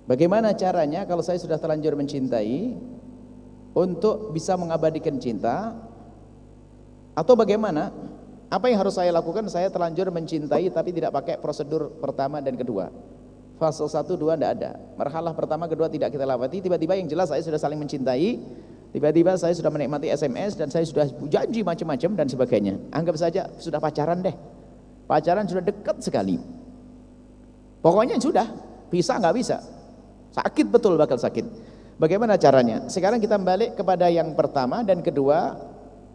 Bagaimana caranya kalau saya sudah terlanjur mencintai untuk bisa mengabadikan cinta? Atau bagaimana? Apa yang harus saya lakukan? Saya terlanjur mencintai tapi tidak pakai prosedur pertama dan kedua. Fase 1, 2 tidak ada. Marhalah pertama, kedua tidak kita lewati. Tiba-tiba yang jelas saya sudah saling mencintai. Tiba-tiba saya sudah menikmati SMS dan saya sudah janji macam-macam dan sebagainya. Anggap saja sudah pacaran deh. Pacaran sudah dekat sekali. Pokoknya sudah, bisa nggak bisa. Sakit betul, bakal sakit. Bagaimana caranya? Sekarang kita balik kepada yang pertama dan kedua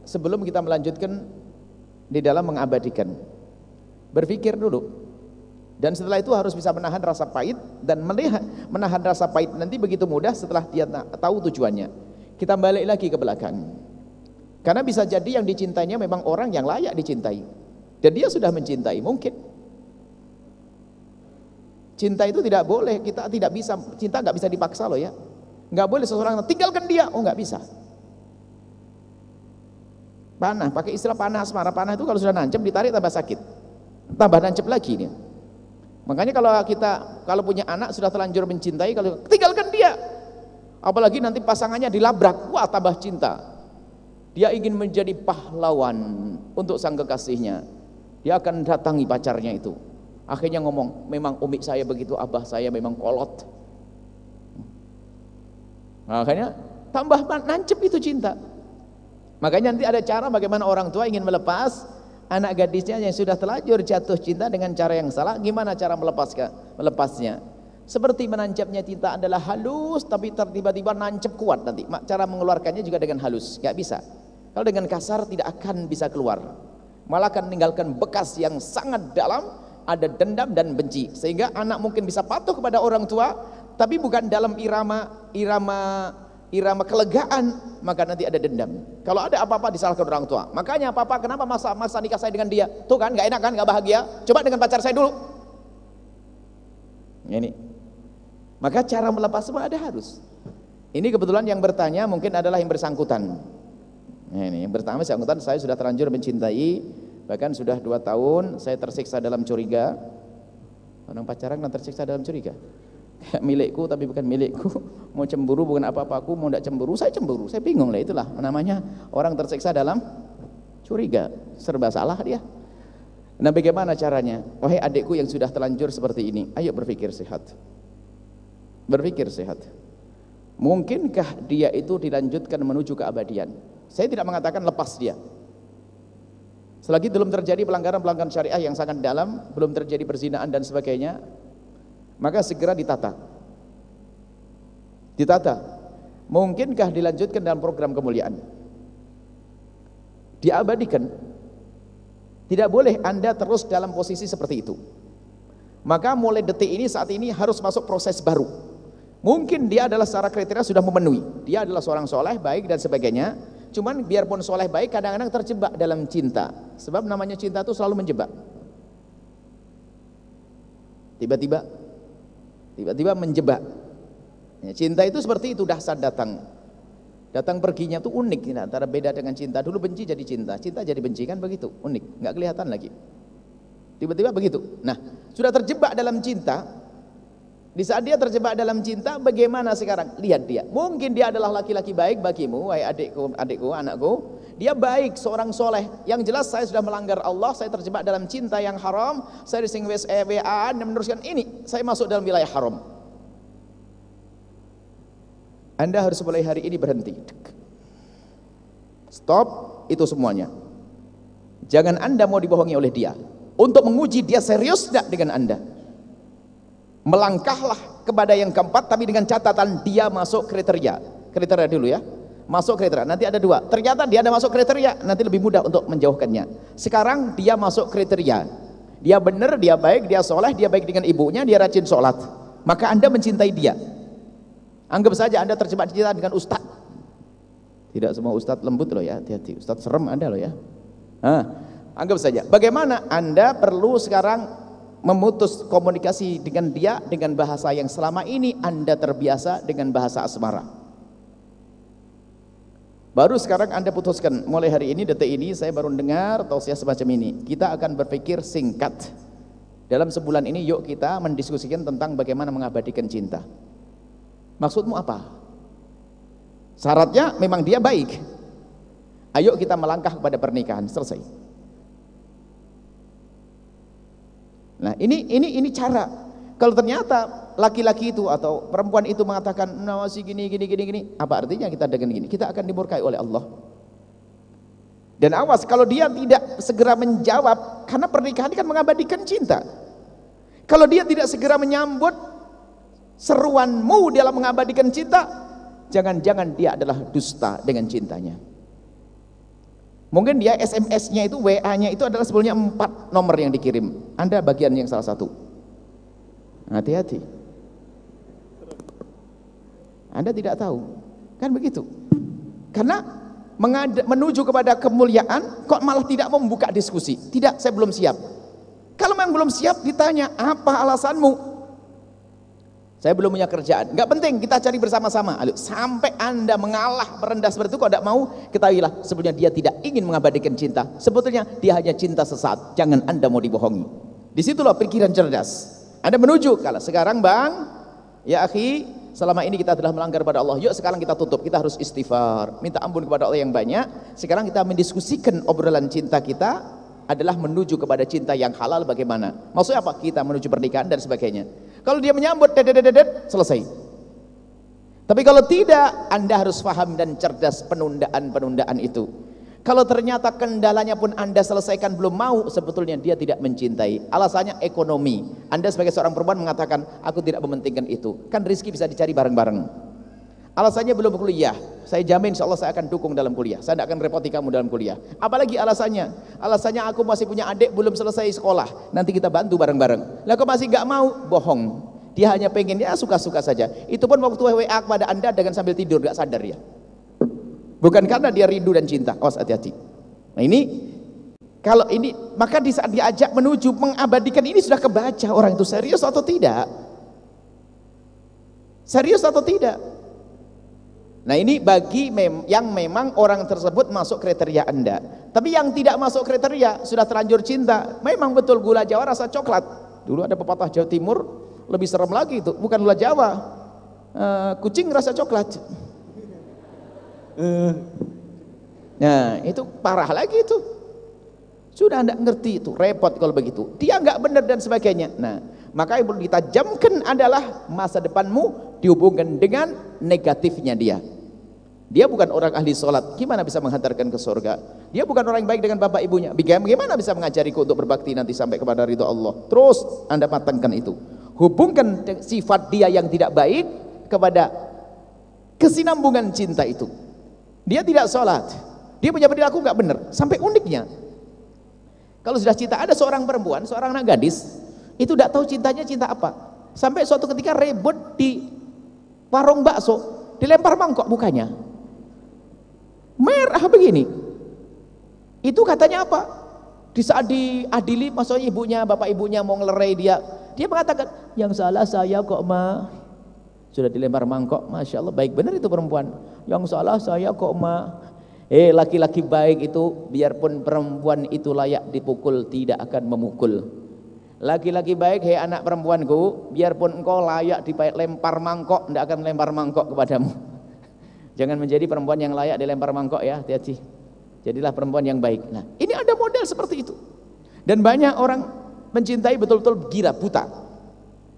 sebelum kita melanjutkan di dalam mengabadikan. Berpikir dulu. Dan setelah itu harus bisa menahan rasa pahit dan menahan rasa pahit nanti begitu mudah setelah dia tahu tujuannya. Kita balik lagi ke belakang. Karena bisa jadi yang dicintainya memang orang yang layak dicintai. Dan dia sudah mencintai, mungkin. Cinta itu tidak boleh, kita tidak bisa, cinta nggak bisa dipaksa loh ya. Nggak boleh seseorang tinggalkan dia, oh nggak bisa. Panah, pakai istilah panah asmara. Panah itu kalau sudah nancep ditarik tambah sakit, tambah nancep lagi nih. Makanya kalau punya anak sudah terlanjur mencintai, kalau tinggalkan dia, apalagi nanti pasangannya dilabrak, wah tambah cinta. Dia ingin menjadi pahlawan untuk sang kekasihnya. Dia akan datangi pacarnya itu. Akhirnya ngomong, memang umi saya begitu, abah saya memang kolot. Makanya tambah nancep itu cinta. Makanya nanti ada cara bagaimana orang tua ingin melepas anak gadisnya yang sudah terlanjur jatuh cinta dengan cara yang salah. Gimana cara melepasnya? Seperti menancapnya cinta adalah halus, tapi tiba-tiba nancep kuat nanti. Cara mengeluarkannya juga dengan halus, nggak bisa. Kalau dengan kasar tidak akan bisa keluar. Malah akan meninggalkan bekas yang sangat dalam. Ada dendam dan benci, sehingga anak mungkin bisa patuh kepada orang tua, tapi bukan dalam irama kelegaan, maka nanti ada dendam. Kalau ada apa-apa disalahkan orang tua. Makanya papa, kenapa masa nikah saya dengan dia? Tuh kan, nggak enak kan, nggak bahagia. Coba dengan pacar saya dulu. Ini. Maka cara melepas semua ada harus. Ini kebetulan yang bertanya mungkin adalah yang bersangkutan. Ini yang pertama bersangkutan, saya sudah terlanjur mencintai. Bahkan sudah 2 tahun saya tersiksa dalam curiga. Orang pacaran kan tersiksa dalam curiga. Milikku tapi bukan milikku. Mau cemburu bukan apa-apa, aku mau tidak cemburu, saya cemburu. Saya bingung lah, itulah namanya orang tersiksa dalam curiga. Serba salah dia. Nah, bagaimana caranya? Wahai adikku yang sudah terlanjur seperti ini, ayo berpikir sehat. Berpikir sehat. Mungkinkah dia itu dilanjutkan menuju keabadian? Saya tidak mengatakan lepas dia. Selagi belum terjadi pelanggaran-pelanggaran syariah yang sangat dalam, belum terjadi perzinaan dan sebagainya, maka segera ditata. Ditata. Mungkinkah dilanjutkan dalam program kemuliaan? Diabadikan. Tidak boleh Anda terus dalam posisi seperti itu. Maka mulai detik ini, saat ini harus masuk proses baru. Mungkin dia adalah secara kriteria sudah memenuhi. Dia adalah seorang soleh, baik dan sebagainya. Cuman biarpun soleh baik, kadang-kadang terjebak dalam cinta. Sebab namanya cinta itu selalu menjebak. Tiba-tiba menjebak. Ya, cinta itu seperti itu, dahsyat datang. Datang perginya itu unik. Antara beda dengan cinta. Dulu benci jadi cinta, cinta jadi benci, kan begitu, unik, nggak kelihatan lagi. Tiba-tiba begitu. Nah, sudah terjebak dalam cinta. Di saat dia terjebak dalam cinta, bagaimana sekarang? Lihat dia. Mungkin dia adalah laki-laki baik bagimu, wahai adikku, anakku. Dia baik, seorang soleh. Yang jelas saya sudah melanggar Allah, saya terjebak dalam cinta yang haram, saya dising WA dan meneruskan ini, saya masuk dalam wilayah haram. Anda harus mulai hari ini berhenti. Stop itu semuanya. Jangan Anda mau dibohongi oleh dia. Untuk menguji dia serius tidak dengan Anda. Melangkahlah kepada yang keempat, tapi dengan catatan dia masuk kriteria. Kriteria dulu ya. Masuk kriteria. Nanti ada 2. Ternyata dia ada masuk kriteria, nanti lebih mudah untuk menjauhkannya. Sekarang dia masuk kriteria. Dia benar, dia baik, dia soleh, dia baik dengan ibunya, dia rajin sholat. Maka Anda mencintai dia. Anggap saja Anda terjebak cinta dengan ustadz. Tidak semua ustadz lembut loh ya, hati-hati. Ustadz serem ada loh ya. Anggap saja. Bagaimana Anda perlu sekarang memutus komunikasi dengan dia dengan bahasa yang selama ini Anda terbiasa dengan bahasa asmara. Baru sekarang Anda putuskan, mulai hari ini, detik ini saya baru dengar tausiah semacam ini. Kita akan berpikir singkat. Dalam sebulan ini yuk kita mendiskusikan tentang bagaimana mengabadikan cinta. Maksudmu apa? Syaratnya memang dia baik. Ayo kita melangkah kepada pernikahan, selesai. Nah, ini cara. Kalau ternyata laki-laki itu atau perempuan itu mengatakan masih gini, apa artinya kita dengan gini? Kita akan dimurkai oleh Allah. Dan awas kalau dia tidak segera menjawab, karena pernikahan kan mengabadikan cinta. Kalau dia tidak segera menyambut seruanmu dalam mengabadikan cinta, jangan-jangan dia adalah dusta dengan cintanya. Mungkin dia SMS-nya itu, WA-nya itu adalah sebetulnya 4 nomor yang dikirim. Anda bagian yang salah satu. Hati-hati. Anda tidak tahu. Kan begitu. Karena menuju kepada kemuliaan kok malah tidak mau membuka diskusi. Tidak, saya belum siap. Kalau memang belum siap ditanya, apa alasanmu? Saya belum punya kerjaan. Enggak penting, kita cari bersama-sama. Sampai Anda mengalah, merendah seperti itu, kalau tidak mau, ketahuilah sebetulnya dia tidak ingin mengabadikan cinta. Sebetulnya dia hanya cinta sesaat. Jangan Anda mau dibohongi. Disitulah pikiran cerdas. Anda menuju, kalau sekarang bang, ya akhi, selama ini kita telah melanggar pada Allah. Yuk sekarang kita tutup, kita harus istighfar, minta ampun kepada Allah yang banyak. Sekarang kita mendiskusikan obrolan cinta kita adalah menuju kepada cinta yang halal bagaimana. Maksudnya apa? Kita menuju pernikahan dan sebagainya. Kalau dia menyambut selesai. Tapi kalau tidak, Anda harus paham dan cerdas penundaan itu. Kalau ternyata kendalanya pun Anda selesaikan belum mau, sebetulnya dia tidak mencintai. Alasannya ekonomi. Anda sebagai seorang perempuan mengatakan, aku tidak mementingkan itu. Kan rezeki bisa dicari bareng-bareng. Alasannya belum kuliah. Saya jamin insya Allah saya akan dukung dalam kuliah. Saya tidak akan repoti kamu dalam kuliah. Apalagi alasannya? Alasannya aku masih punya adik belum selesai sekolah. Nanti kita bantu bareng-bareng. Lah kok masih nggak mau? Bohong. Dia hanya pengen, ya suka-suka saja. Itu pun waktu WA kepada Anda dengan sambil tidur, nggak sadar ya. Bukan karena dia rindu dan cinta. Awas, hati-hati. Nah ini, kalau ini, maka di saat diajak menuju mengabadikan ini sudah kebaca orang itu serius atau tidak. Serius atau tidak. Nah ini bagi yang memang orang tersebut masuk kriteria Anda. Tapi yang tidak masuk kriteria, sudah terlanjur cinta, memang betul gula Jawa rasa coklat. Dulu ada pepatah Jawa Timur, lebih serem lagi itu, bukan gula Jawa, kucing rasa coklat. Nah itu parah lagi itu. Sudah Anda ngerti itu, repot kalau begitu. Dia nggak benar dan sebagainya. Nah maka yang perlu ditajamkan adalah masa depanmu dihubungkan dengan negatifnya dia. Dia bukan orang ahli sholat, gimana bisa menghantarkan ke surga? Dia bukan orang yang baik dengan bapak ibunya, bagaimana bisa mengajariku untuk berbakti nanti sampai kepada ridho Allah? Terus Anda matangkan itu. Hubungkan sifat dia yang tidak baik kepada kesinambungan cinta itu. Dia tidak sholat, dia punya perilaku nggak benar. Sampai uniknya, kalau sudah cinta, ada seorang perempuan, seorang anak gadis, itu tidak tahu cintanya cinta apa. Sampai suatu ketika ribut di warung bakso, dilempar mangkok mukanya. Merah begini. Itu katanya apa? Di saat diadili, maksudnya ibunya, bapak ibunya mau ngelerai dia, dia mengatakan, yang salah saya kok ma. Sudah dilempar mangkok, Masya Allah, baik benar itu perempuan. Yang salah saya kok ma. Laki-laki baik itu, biarpun perempuan itu layak dipukul, tidak akan memukul. Laki-laki baik, hei anak perempuanku, biarpun engkau layak dilempar mangkok, tidak akan lempar mangkok kepadamu. Jangan menjadi perempuan yang layak dilempar mangkok ya, hati-hati. Jadilah perempuan yang baik. Nah, ini ada model seperti itu. Dan banyak orang mencintai betul-betul gila, buta.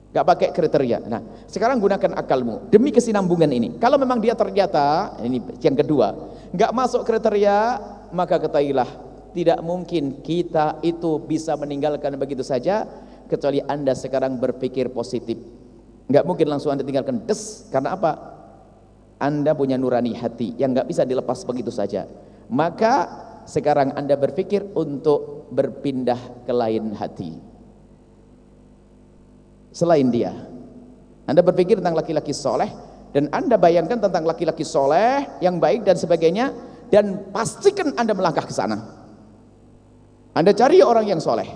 Gak pakai kriteria. Nah, sekarang gunakan akalmu demi kesinambungan ini. Kalau memang dia ternyata, ini yang kedua, gak masuk kriteria, maka ketahuilah, tidak mungkin kita itu bisa meninggalkan begitu saja, kecuali Anda sekarang berpikir positif. Gak mungkin langsung Anda tinggalkan, karena apa? Anda punya nurani hati yang gak bisa dilepas begitu saja. Maka sekarang Anda berpikir untuk berpindah ke lain hati selain dia. Anda berpikir tentang laki-laki soleh, dan Anda bayangkan tentang laki-laki soleh yang baik dan sebagainya, dan pastikan Anda melangkah ke sana. Anda cari orang yang soleh,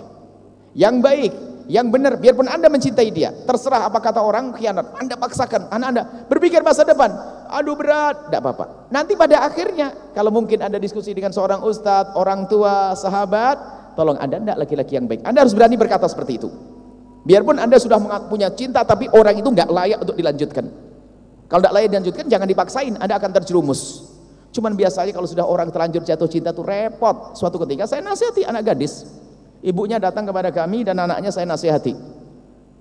yang baik, yang benar, biarpun Anda mencintai dia, terserah apa kata orang, khianat, Anda paksakan anak Anda berpikir masa depan. Aduh berat, tidak apa-apa. Nanti pada akhirnya, kalau mungkin Anda diskusi dengan seorang ustadz, orang tua, sahabat, tolong Anda tidak laki-laki yang baik. Anda harus berani berkata seperti itu. Biarpun Anda sudah punya cinta, tapi orang itu nggak layak untuk dilanjutkan. Kalau tidak layak dilanjutkan, jangan dipaksain, Anda akan terjerumus. Cuman biasanya kalau sudah orang terlanjur jatuh cinta tuh repot. Suatu ketika saya nasihati anak gadis, ibunya datang kepada kami dan anaknya saya nasihati.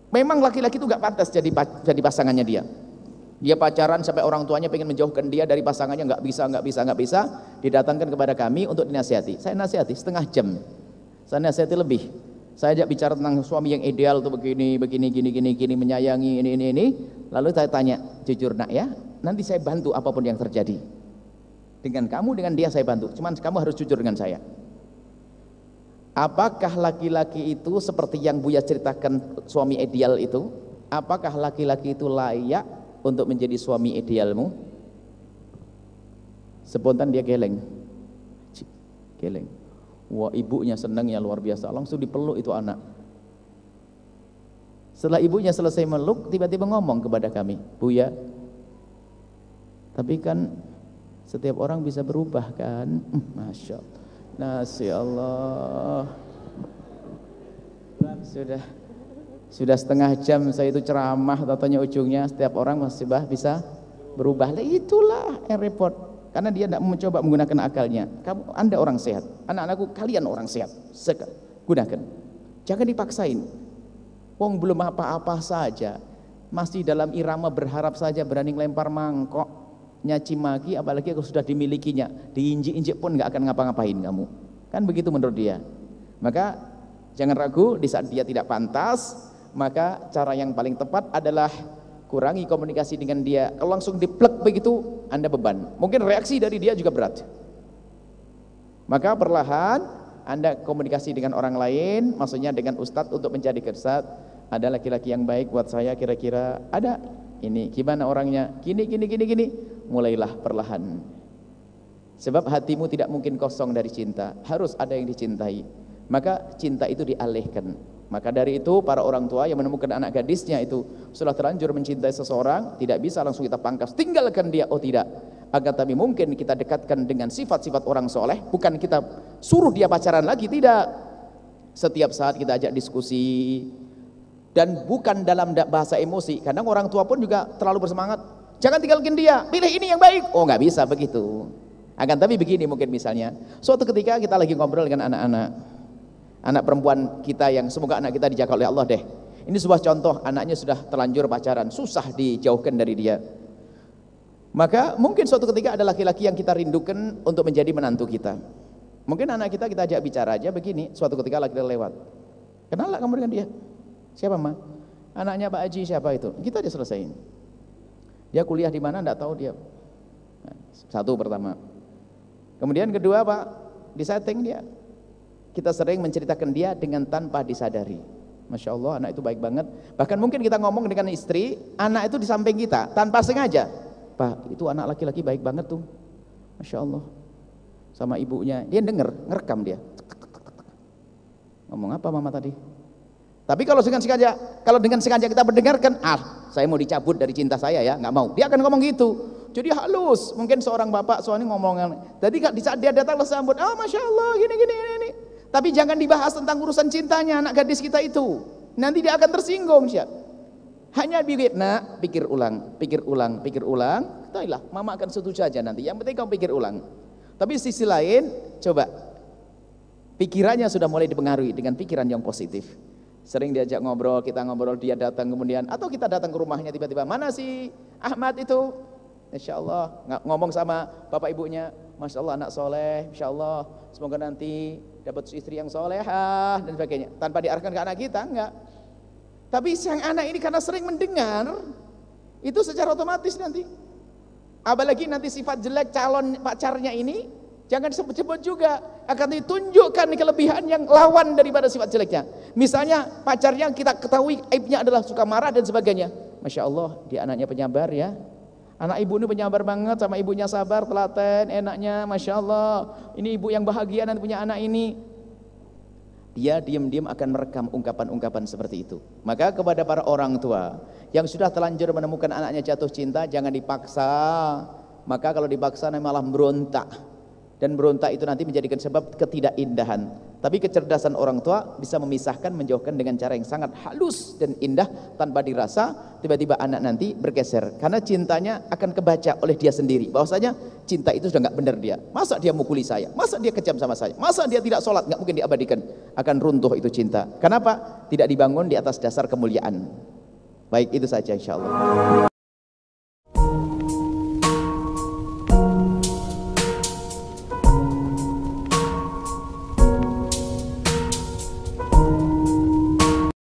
Memang laki-laki itu gak pantas jadi pasangannya dia. Dia pacaran sampai orang tuanya pengen menjauhkan dia dari pasangannya, nggak bisa. Didatangkan kepada kami untuk dinasihati. Saya nasihati setengah jam. Saya nasihati lebih. Saya ajak bicara tentang suami yang ideal tuh begini, gini, menyayangi ini. Lalu saya tanya, jujur nak ya, nanti saya bantu apapun yang terjadi. Dengan kamu, dengan dia saya bantu. Cuman kamu harus jujur dengan saya. Apakah laki-laki itu seperti yang Buya ceritakan suami ideal itu? Apakah laki-laki itu layak untuk menjadi suami idealmu? Spontan dia geleng. Wah, ibunya senangnya luar biasa, langsung dipeluk itu anak. Setelah ibunya selesai meluk, tiba-tiba ngomong kepada kami, Buya, tapi kan setiap orang bisa berubah kan? Masya Allah. Sudah setengah jam saya itu ceramah, tatanya ujungnya setiap orang masih bisa berubah. Lah itulah yang repot. Karena dia tidak mencoba menggunakan akalnya. Anda orang sehat, anak-anakku kalian orang sehat. Gunakan. Jangan dipaksain. Wong belum apa-apa saja, masih dalam irama berharap saja, berani lempar mangkok, nyaci maki, apalagi kalau sudah dimilikinya, diinjik-injik pun nggak akan ngapa-ngapain kamu. Kan begitu menurut dia. Maka jangan ragu, di saat dia tidak pantas, maka cara yang paling tepat adalah kurangi komunikasi dengan dia. Kalau langsung diplek begitu, Anda beban. Mungkin reaksi dari dia juga berat. Maka perlahan Anda komunikasi dengan orang lain, maksudnya dengan ustadz untuk mencari ustadz, ada laki-laki yang baik buat saya kira-kira, ada ini gimana orangnya, gini. Mulailah perlahan. Sebab hatimu tidak mungkin kosong dari cinta, harus ada yang dicintai. Maka cinta itu dialihkan. Maka dari itu para orang tua yang menemukan anak gadisnya itu setelah terlanjur mencintai seseorang, tidak bisa langsung kita pangkas, tinggalkan dia, oh tidak. Agar tapi mungkin kita dekatkan dengan sifat-sifat orang soleh, bukan kita suruh dia pacaran lagi, tidak. Setiap saat kita ajak diskusi, dan bukan dalam bahasa emosi. Kadang orang tua pun juga terlalu bersemangat, jangan tinggalkan dia, pilih ini yang baik. Oh nggak bisa begitu. Akan tapi begini mungkin misalnya, suatu ketika kita lagi ngobrol dengan anak perempuan kita yang semoga anak kita dijaga oleh Allah deh. Ini sebuah contoh, anaknya sudah terlanjur pacaran, susah dijauhkan dari dia. Maka mungkin suatu ketika ada laki-laki yang kita rindukan untuk menjadi menantu kita. Mungkin anak kita ajak bicara aja begini, suatu ketika laki-laki lewat. Kenal lah kamu dengan dia? Siapa ma? Anaknya Pak Haji siapa itu? Kita aja selesaiin. Dia kuliah di mana? Enggak tahu dia. Nah, satu pertama. Kemudian kedua Pak, disetting dia. Kita sering menceritakan dia dengan tanpa disadari. Masya Allah, anak itu baik banget. Bahkan mungkin kita ngomong dengan istri, anak itu di samping kita tanpa sengaja. Pak, itu anak laki-laki baik banget tuh. Masya Allah. Sama ibunya, dia denger, ngerekam dia. Ngomong apa mama tadi? Tapi kalau dengan sengaja kita mendengarkan, saya mau dicabut dari cinta saya ya, nggak mau. Dia akan ngomong gitu. Jadi halus. Mungkin seorang bapak soalnya ngomong. Jadi di saat dia datang sambut, masya Allah, gini. Tapi jangan dibahas tentang urusan cintanya anak gadis kita itu. Nanti dia akan tersinggung, Syah. Hanya pikir ulang. Ketahuilah, mama akan setuju saja nanti. Yang penting kamu pikir ulang. Tapi sisi lain, coba pikirannya sudah mulai dipengaruhi dengan pikiran yang positif. Sering diajak ngobrol, kita ngobrol, dia datang kemudian, atau kita datang ke rumahnya tiba-tiba, mana si Ahmad itu? Insya Allah ngomong sama bapak ibunya, Masya Allah anak soleh, Insya Allah semoga nanti dapat istri yang solehah dan sebagainya. Tanpa diarahkan ke anak kita, enggak. Tapi sang anak ini karena sering mendengar, itu secara otomatis nanti. Apalagi nanti sifat jelek calon pacarnya ini, jangan disebut-sebut juga, akan ditunjukkan kelebihan yang lawan daripada sifat jeleknya. Misalnya pacarnya kita ketahui aibnya adalah suka marah dan sebagainya. Masya Allah, dia anaknya penyabar ya. Anak ibu ini penyabar banget, sama ibunya sabar, telaten, enaknya, Masya Allah. Ini ibu yang bahagia nanti punya anak ini. Dia diam-diam akan merekam ungkapan-ungkapan seperti itu. Maka kepada para orang tua yang sudah telanjur menemukan anaknya jatuh cinta, jangan dipaksa. Maka kalau dipaksa malah berontak. dan berontak itu nanti menjadikan sebab ketidakindahan. Tapi kecerdasan orang tua bisa memisahkan, menjauhkan dengan cara yang sangat halus dan indah tanpa dirasa. Tiba-tiba anak nanti bergeser karena cintanya akan kebaca oleh dia sendiri bahwasanya cinta itu sudah nggak benar dia. Masa dia mukuli saya? Masa dia kejam sama saya? Masa dia tidak sholat? Nggak mungkin diabadikan. Akan runtuh itu cinta. Kenapa? Tidak dibangun di atas dasar kemuliaan. Baik, itu saja insyaallah.